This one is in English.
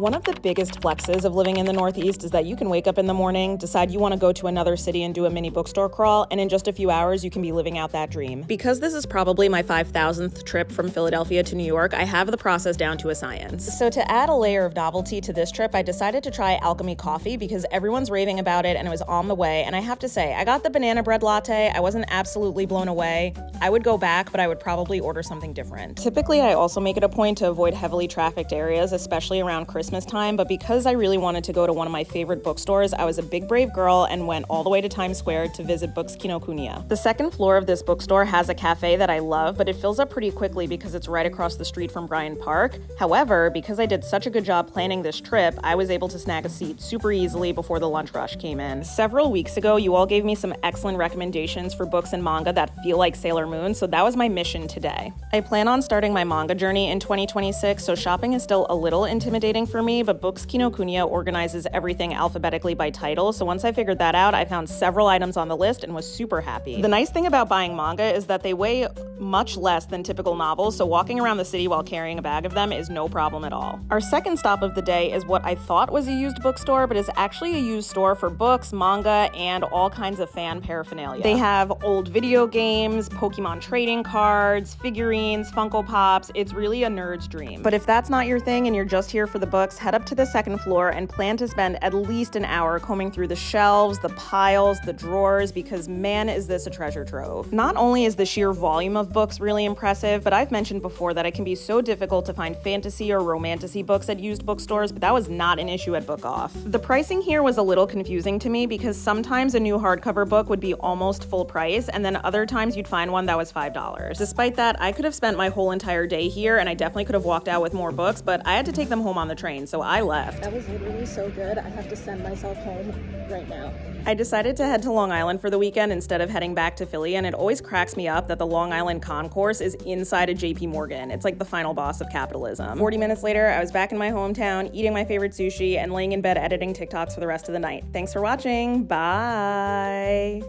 One of the biggest flexes of living in the Northeast is that you can wake up in the morning, decide you want to go to another city and do a mini bookstore crawl, and in just a few hours you can be living out that dream. Because this is probably my 5,000th trip from Philadelphia to New York, I have the process down to a science. So to add a layer of novelty to this trip, I decided to try Alchemy coffee because everyone's raving about it and it was on the way, and I have to say, I got the banana bread latte. I wasn't absolutely blown away. I would go back, but I would probably order something different. Typically, I also make it a point to avoid heavily trafficked areas, especially around Christmas time, but because I really wanted to go to one of my favorite bookstores, I was a big brave girl and went all the way to Times Square to visit Books Kinokuniya. The second floor of this bookstore has a cafe that I love, but it fills up pretty quickly because it's right across the street from Bryant Park. However, because I did such a good job planning this trip, I was able to snag a seat super easily before the lunch rush came in. Several weeks ago, you all gave me some excellent recommendations for books and manga that feel like Sailor Moon, so that was my mission today. I plan on starting my manga journey in 2026, so shopping is still a little intimidating for me, but Books Kinokuniya organizes everything alphabetically by title, so once I figured that out, I found several items on the list and was super happy. The nice thing about buying manga is that they weigh much less than typical novels, so walking around the city while carrying a bag of them is no problem at all. Our second stop of the day is what I thought was a used bookstore, but is actually a used store for books, manga, and all kinds of fan paraphernalia. They have old video games, Pokemon trading cards, figurines, Funko Pops. It's really a nerd's dream. But if that's not your thing and you're just here for the books, head up to the second floor and plan to spend at least an hour combing through the shelves, the piles, the drawers, because man, is this a treasure trove. Not only is the sheer volume of books really impressive, but I've mentioned before that it can be so difficult to find fantasy or romantasy books at used bookstores, but that was not an issue at Book Off. The pricing here was a little confusing to me because sometimes a new hardcover book would be almost full price, and then other times you'd find one that was $5. Despite that, I could have spent my whole entire day here, and I definitely could have walked out with more books, but I had to take them home on the train, so I left. That was literally so good. I have to send myself home right now. I decided to head to Long Island for the weekend instead of heading back to Philly, and it always cracks me up that the Long Island concourse is inside a JP Morgan. It's like the final boss of capitalism. 40 minutes later, I was back in my hometown, eating my favorite sushi, and laying in bed editing TikToks for the rest of the night. Thanks for watching. Bye!